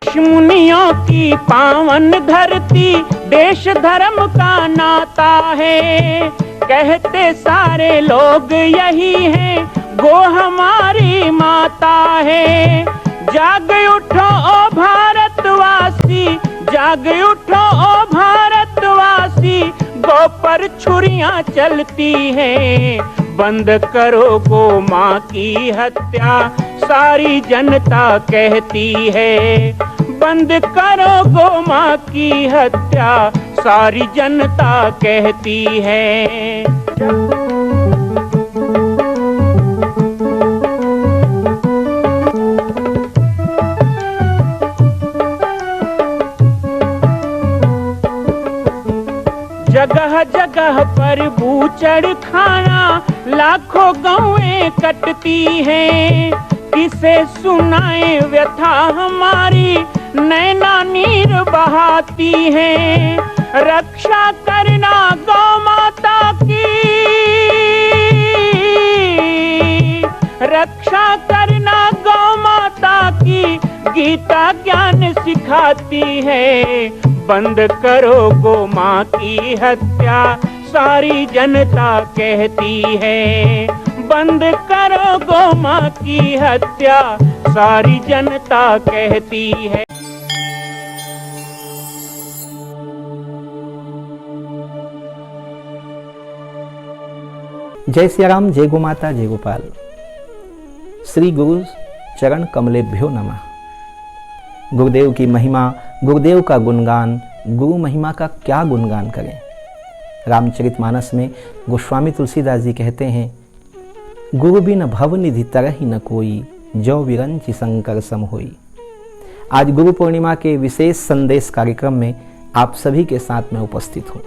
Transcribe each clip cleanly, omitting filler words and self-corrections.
ऋषि मुनियों की पावन धरती, देश धर्म का नाता है। कहते सारे लोग यही हैं, गो हमारी माता है। जाग उठो ओ भारतवासी, जाग उठो ओ भारतवासी, गो पर छुरियां चलती हैं। बंद करो गो माँ की हत्या, सारी जनता कहती है। बंद करो गो माँ की हत्या, सारी जनता कहती है। जगह जगह पर बूचड़ खाना, लाखों गौएं कटती हैं। किसे सुनाए व्यथा हमारी, नैना नीर बहाती हैं। रक्षा करना गौ माता की, रक्षा करना गौ माता की, गीता ज्ञान सिखाती है। बंद करो गो माँ की हत्या, सारी जनता कहती है। बंद करो गो माँ की हत्या, सारी जनता कहती है। जय सिया राम, जय गो माता, जय गोपाल। श्री गुरु चरण कमलेभ्यो नमः। गुरुदेव की महिमा, गुरुदेव का गुणगान, गुरु महिमा का क्या गुणगान करें। रामचरितमानस में गोस्वामी तुलसीदास जी कहते हैं, गुरु बिन भवनिधि तरहि न कोई, जो विरंचि शंकर सम होई। आज गुरु पूर्णिमा के विशेष संदेश कार्यक्रम में आप सभी के साथ में उपस्थित हूँ।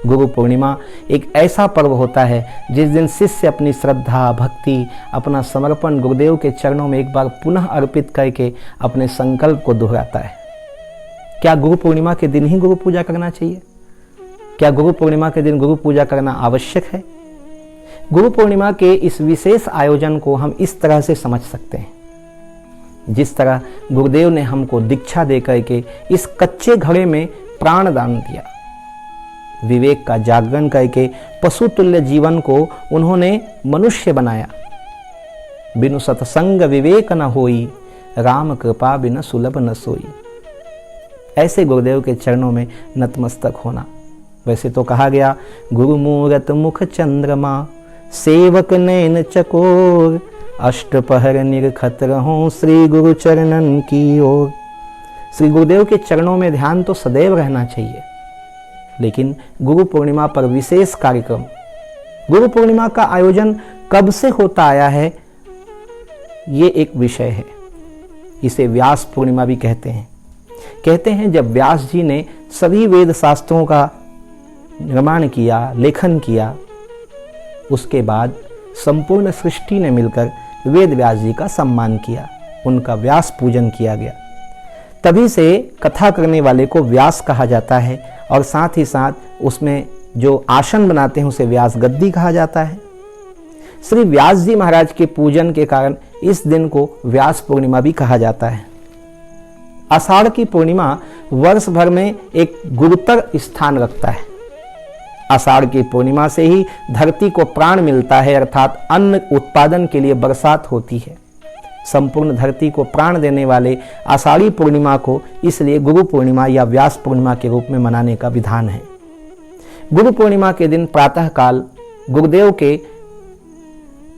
गुरु पूर्णिमा एक ऐसा पर्व होता है जिस दिन शिष्य अपनी श्रद्धा, भक्ति, अपना समर्पण गुरुदेव के चरणों में एक बार पुनः अर्पित करके अपने संकल्प को दोहराता है। क्या गुरु पूर्णिमा के दिन ही गुरु पूजा करना चाहिए? क्या गुरु पूर्णिमा के दिन गुरु पूजा करना आवश्यक है? गुरु पूर्णिमा के इस विशेष आयोजन को हम इस तरह से समझ सकते हैं, जिस तरह गुरुदेव ने हमको दीक्षा दे करके इस कच्चे घड़े में प्राण दान दिया। विवेक का जागरण करके पशु तुल्य जीवन को उन्होंने मनुष्य बनाया। बिनु सत्संग विवेक न होई, राम कृपा बिन सुलभ न सोई। ऐसे गुरुदेव के चरणों में नतमस्तक होना। वैसे तो कहा गया, गुरु मूरत मुख चंद्रमा, सेवक नैन चकोर, अष्टपहर निरखत रहूं श्री गुरु चरणन की ओर। श्री गुरुदेव के चरणों में ध्यान तो सदैव रहना चाहिए, लेकिन गुरु पूर्णिमा पर विशेष कार्यक्रम, गुरु पूर्णिमा का आयोजन कब से होता आया है, ये एक विषय है। इसे व्यास पूर्णिमा भी कहते हैं। कहते हैं जब व्यास जी ने सभी वेद शास्त्रों का निर्माण किया, लेखन किया, उसके बाद संपूर्ण सृष्टि ने मिलकर वेद व्यास जी का सम्मान किया, उनका व्यास पूजन किया गया। तभी से कथा करने वाले को व्यास कहा जाता है और साथ ही साथ उसमें जो आसन बनाते हैं उसे व्यास गद्दी कहा जाता है। श्री व्यास जी महाराज के पूजन के कारण इस दिन को व्यास पूर्णिमा भी कहा जाता है। आषाढ़ की पूर्णिमा वर्ष भर में एक गुरुतर स्थान रखता है। आषाढ़ की पूर्णिमा से ही धरती को प्राण मिलता है, अर्थात अन्न उत्पादन के लिए बरसात होती है। संपूर्ण धरती को प्राण देने वाले आषाढ़ी पूर्णिमा को इसलिए गुरु पूर्णिमा या व्यास पूर्णिमा के रूप में मनाने का विधान है। गुरु पूर्णिमा के दिन प्रातः काल गुरुदेव के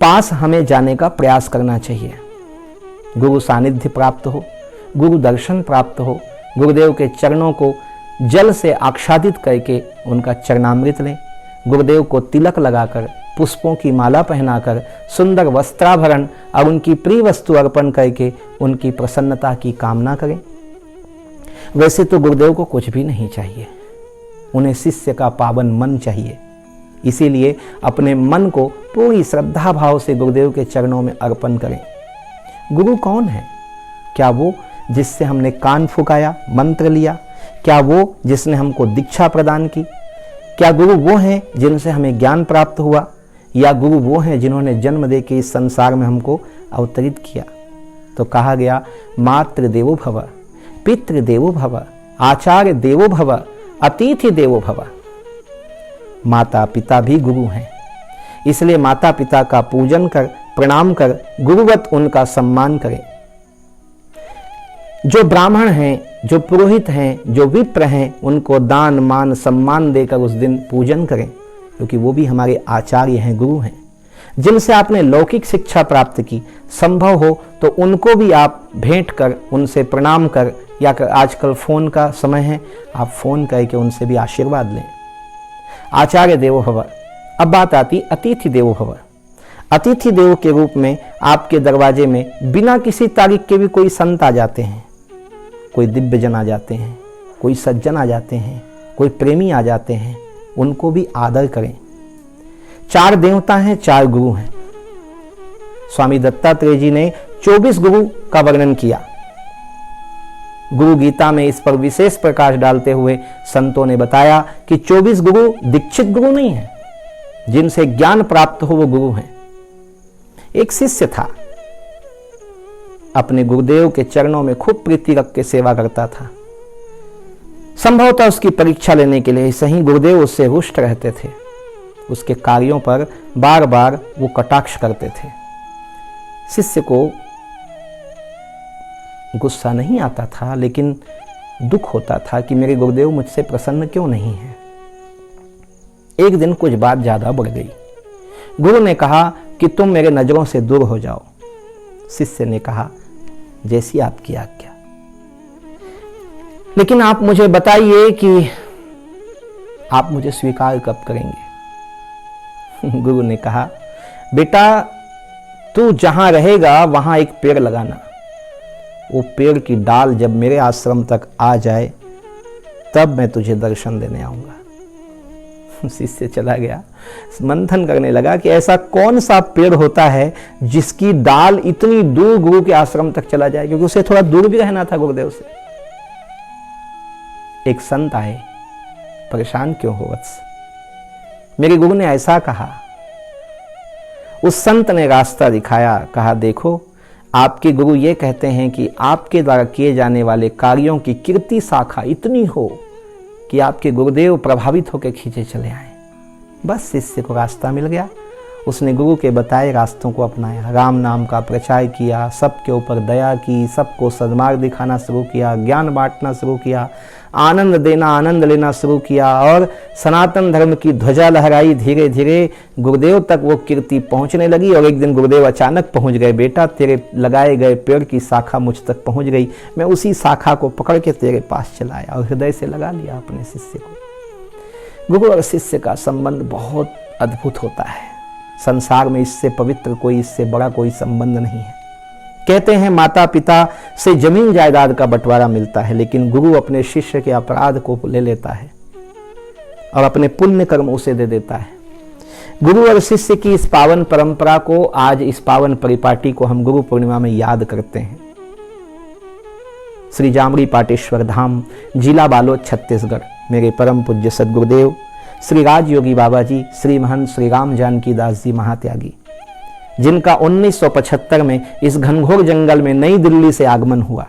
पास हमें जाने का प्रयास करना चाहिए। गुरु सानिध्य प्राप्त हो, गुरु दर्शन प्राप्त हो, गुरुदेव के चरणों को जल से आच्छादित करके उनका चरणामृत लें। गुरुदेव को तिलक लगाकर, पुष्पों की माला पहनाकर, सुंदर वस्त्राभरण और उनकी प्रिय वस्तु अर्पण करके उनकी प्रसन्नता की कामना करें। वैसे तो गुरुदेव को कुछ भी नहीं चाहिए, उन्हें शिष्य का पावन मन चाहिए। इसीलिए अपने मन को पूरी श्रद्धा भाव से गुरुदेव के चरणों में अर्पण करें। गुरु कौन है? क्या वो जिससे हमने कान फुकाया, मंत्र लिया? क्या वो जिसने हमको दीक्षा प्रदान की? क्या गुरु वो हैं जिनसे हमें ज्ञान प्राप्त हुआ? या गुरु वो हैं जिन्होंने जन्म दे के इस संसार में हमको अवतरित किया? तो कहा गया, मातृ देवो भव, पितृ देवो भव, आचार्य देवो भव, अतिथि देवो भव। माता पिता भी गुरु हैं, इसलिए माता पिता का पूजन कर, प्रणाम कर, गुरुवत उनका सम्मान करें। जो ब्राह्मण हैं, जो पुरोहित हैं, जो विप्र हैं, उनको दान मान सम्मान देकर उस दिन पूजन करें, क्योंकि वो भी हमारे आचार्य हैं, गुरु हैं। जिनसे आपने लौकिक शिक्षा प्राप्त की, संभव हो तो उनको भी आप भेंट कर, उनसे प्रणाम कर, या आजकल फ़ोन का समय है, आप फ़ोन करके उनसे भी आशीर्वाद लें। आचार्य देवो भव। अब बात आती अतिथि देवो भव। अतिथि देव के रूप में आपके दरवाजे में बिना किसी तारीख के भी कोई संत आ जाते हैं, कोई दिव्य जन आ जाते हैं, कोई सज्जन आ जाते हैं, कोई प्रेमी आ जाते हैं, उनको भी आदर करें। 4 देवता हैं, 4 गुरु हैं। स्वामी दत्तात्रेय जी ने 24 गुरु का वर्णन किया। गुरु गीता में इस पर विशेष प्रकाश डालते हुए संतों ने बताया कि 24 गुरु दीक्षित गुरु नहीं है, जिनसे ज्ञान प्राप्त हो वो गुरु हैं। एक शिष्य था, अपने गुरुदेव के चरणों में खूब प्रीति रख के सेवा करता था। संभवतः उसकी परीक्षा लेने के लिए सही गुरुदेव उससे रुष्ट रहते थे, उसके कार्यों पर बार बार वो कटाक्ष करते थे। शिष्य को गुस्सा नहीं आता था, लेकिन दुख होता था कि मेरे गुरुदेव मुझसे प्रसन्न क्यों नहीं है। एक दिन कुछ बात ज्यादा बढ़ गई। गुरु ने कहा कि तुम मेरे नजरों से दूर हो जाओ। शिष्य ने कहा, जैसी आपकी आज्ञा, लेकिन आप मुझे बताइए कि आप मुझे स्वीकार कब करेंगे। गुरु ने कहा, बेटा तू जहां रहेगा वहां एक पेड़ लगाना। वो पेड़ की डाल जब मेरे आश्रम तक आ जाए तब मैं तुझे दर्शन देने आऊंगा। शिष्य चला गया, मंथन करने लगा कि ऐसा कौन सा पेड़ होता है जिसकी डाल इतनी दूर गुरु के आश्रम तक चला जाए, क्योंकि उसे थोड़ा दूर भी रहना था गुरुदेव से। एक संत आए, परेशान क्यों हो वत्स, मेरे गुरु ने ऐसा कहा। उस संत ने रास्ता दिखाया, कहा देखो आपके गुरु ये कहते हैं कि आपके द्वारा किए जाने वाले कार्यों की कीर्ति शाखा इतनी हो कि आपके गुरुदेव प्रभावित होकर खींचे चले आए। बस शिष्य को रास्ता मिल गया, उसने गुरु के बताए रास्तों को अपनाया, राम नाम का प्रचार किया, सबके ऊपर दया की, सबको सद्मार्ग दिखाना शुरू किया, ज्ञान बांटना शुरू किया, आनंद देना, आनंद लेना शुरू किया और सनातन धर्म की ध्वजा लहराई। धीरे धीरे गुरुदेव तक वो कीर्ति पहुंचने लगी और एक दिन गुरुदेव अचानक पहुंच गए, बेटा तेरे लगाए गए पेड़ की शाखा मुझ तक पहुंच गई, मैं उसी शाखा को पकड़ के तेरे पास चलाया और हृदय से लगा लिया अपने शिष्य को। गुरु और शिष्य का संबंध बहुत अद्भुत होता है, संसार में इससे पवित्र कोई, इससे बड़ा कोई संबंध नहीं है। कहते हैं माता पिता से जमीन जायदाद का बंटवारा मिलता है, लेकिन गुरु अपने शिष्य के अपराध को ले लेता है और अपने पुण्य कर्म उसे दे देता है। गुरु और शिष्य की इस पावन परंपरा को, आज इस पावन परिपाटी को हम गुरु पूर्णिमा में याद करते हैं। श्री जामरी पाटेश्वर धाम, जिला बालोद, छत्तीसगढ़, मेरे परम पूज्य सदगुरुदेव श्री राजयोगी बाबा जी, श्री महंत श्री राम जानकी दास जी महात्यागी, जिनका 1975 में इस घनघोर जंगल में नई दिल्ली से आगमन हुआ।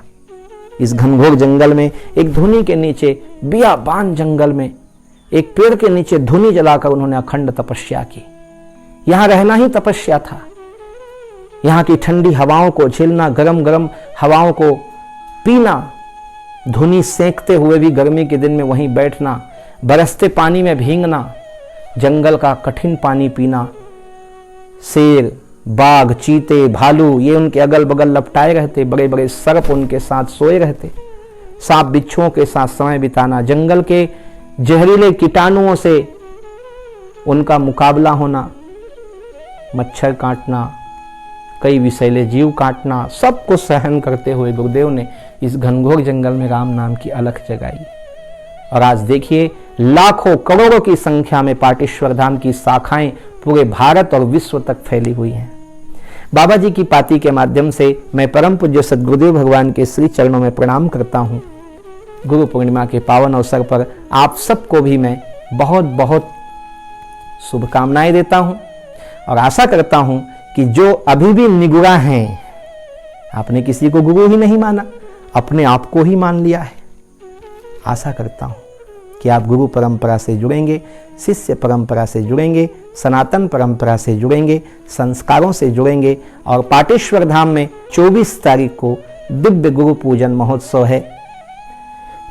इस घनघोर जंगल में एक धुनी के नीचे, बियाबान जंगल में एक पेड़ के नीचे धुनी जलाकर उन्होंने अखंड तपस्या की। यहां रहना ही तपस्या था। यहां की ठंडी हवाओं को झेलना, गरम गरम हवाओं को पीना, धुनी सेंकते हुए भी गर्मी के दिन में वहीं बैठना, बरसते पानी में भींगना, जंगल का कठिन पानी पीना। शेर, बाघ, चीते, भालू ये उनके अगल बगल लपटाए रहते, बड़े बड़े सर्प उनके साथ सोए रहते, सांप बिच्छुओं के साथ समय बिताना, जंगल के जहरीले कीटाणुओं से उनका मुकाबला होना, मच्छर काटना, कई विषैले जीव काटना, सब कुछ सहन करते हुए गुरुदेव ने इस घनघोर जंगल में राम नाम की अलख जगाई। और आज देखिए लाखों करोड़ों की संख्या में पाटेश्वर धाम की शाखाएं पूरे भारत और विश्व तक फैली हुई हैं। बाबा जी की पाती के माध्यम से मैं परम पूज्य सद्गुरुदेव भगवान के श्री चरणों में प्रणाम करता हूँ। गुरु पूर्णिमा के पावन अवसर पर आप सबको भी मैं बहुत बहुत शुभकामनाएं देता हूँ और आशा करता हूँ कि जो अभी भी निगुरा हैं, आपने किसी को गुरु ही नहीं माना अपने आप को ही मान लिया है। आशा करता हूँ कि आप गुरु परंपरा से जुड़ेंगे, शिष्य परंपरा से जुड़ेंगे, सनातन परंपरा से जुड़ेंगे, संस्कारों से जुड़ेंगे और पाटेश्वर धाम में 24 तारीख को दिव्य गुरु पूजन महोत्सव है।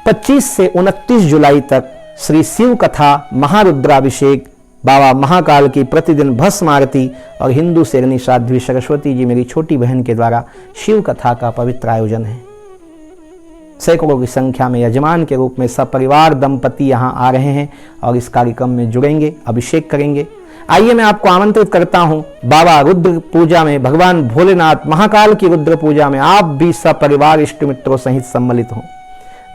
25 से 29 जुलाई तक श्री शिव कथा महारुद्राभिषेक, बाबा महाकाल की प्रतिदिन भस्म आरती और हिंदू शेरनी साध्वी सरस्वती जी मेरी छोटी बहन के द्वारा शिव कथा का पवित्र आयोजन है। सैकड़ों की संख्या में यजमान के रूप में सपरिवार दंपति यहाँ आ रहे हैं और इस कार्यक्रम में जुड़ेंगे, अभिषेक करेंगे। आइए मैं आपको आमंत्रित करता हूँ बाबा रुद्र पूजा में, भगवान भोलेनाथ महाकाल की रुद्र पूजा में आप भी सपरिवार इष्ट मित्रों सहित सम्मिलित हों।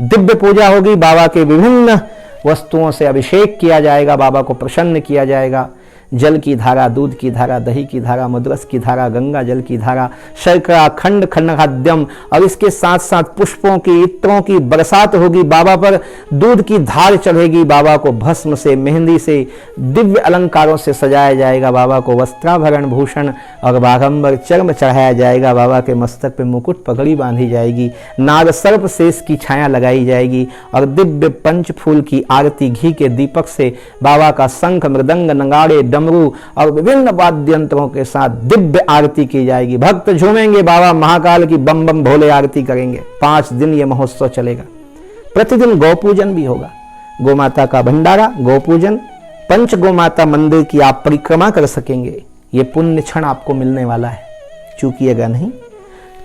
दिव्य पूजा होगी, बाबा के विभिन्न वस्तुओं से अभिषेक किया जाएगा, बाबा को प्रसन्न किया जाएगा। जल की धारा, दूध की धारा, दही की धारा, मधुरस की धारा, गंगा जल की धारा, शर्करा, खंड खंडखाद्यम और इसके साथ साथ पुष्पों की, इत्रों की बरसात होगी। बाबा पर दूध की धार चढ़ेगी, बाबा को भस्म से, मेहंदी से, दिव्य अलंकारों से सजाया जाएगा। बाबा को वस्त्राभरण, भूषण और बाघंबर चर्म चढ़ाया जाएगा। बाबा के मस्तक पे मुकुट, पगड़ी बांधी जाएगी। नाग सर्प शेष की छाया लगाई जाएगी और दिव्य पंच फूल की आरती घी के दीपक से बाबा का शंख, मृदंग, नगाड़े, डमरू और विभिन्न वाद्य यंत्रों के साथ दिव्य आरती की जाएगी। भक्त झूमेंगे, बाबा महाकाल की बम बम भोले आरती करेंगे। 5 दिन यह महोत्सव चलेगा। प्रतिदिन गौ पूजन भी होगा, गोमाता का भंडारा, गौ पूजन, पंच गोमाता मंदिर की आप परिक्रमा कर सकेंगे। ये पुण्य क्षण आपको मिलने वाला है, चूकिएगा नहीं।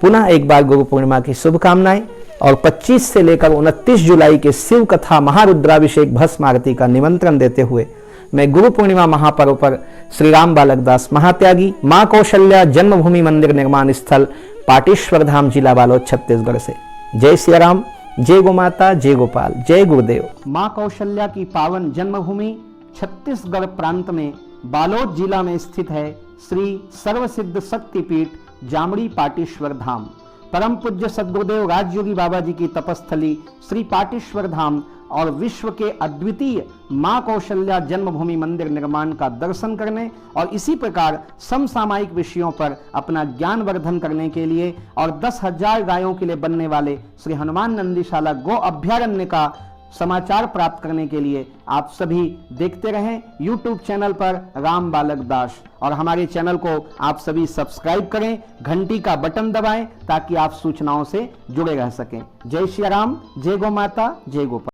पुनः एक बार गुरु पूर्णिमा की शुभकामनाएं और 25 से लेकर 29 जुलाई के शिव कथा महारुद्राभिषेक भस्म आरती का निमंत्रण देते हुए मैं गुरु पूर्णिमा महापर्व पर श्री राम बालक दास महात्यागी मां कौशल्या जन्मभूमि मंदिर निर्माण स्थल पाटेश्वर धाम, जिला बालोद, छत्तीसगढ़ से जय सिया राम, जय गोमाता, जय गोपाल, जय गुरुदेव। मां कौशल्या की पावन जन्मभूमि छत्तीसगढ़ प्रांत में बालोद जिला में स्थित है श्री सर्वसिद्ध शक्तिपीठ जामड़ी पाटेश्वर धाम। परम पूज्य सद्गुरुदेव राजयोगी बाबा जी की तपस्थली श्री पाटेश्वर धाम और विश्व के अद्वितीय मां कौशल्या जन्मभूमि मंदिर निर्माण का दर्शन करने और इसी प्रकार समसामयिक विषयों पर अपना ज्ञान वर्धन करने के लिए और 10,000 गायों के लिए बनने वाले श्री हनुमान नंदीशाला गो अभ्यारण्य का समाचार प्राप्त करने के लिए आप सभी देखते रहें YouTube चैनल पर राम बालक दास, और हमारे चैनल को आप सभी सब्सक्राइब करें, घंटी का बटन दबाएं ताकि आप सूचनाओं से जुड़े रह सकें। जय श्री राम, जय गौ माता, जय गोपाल।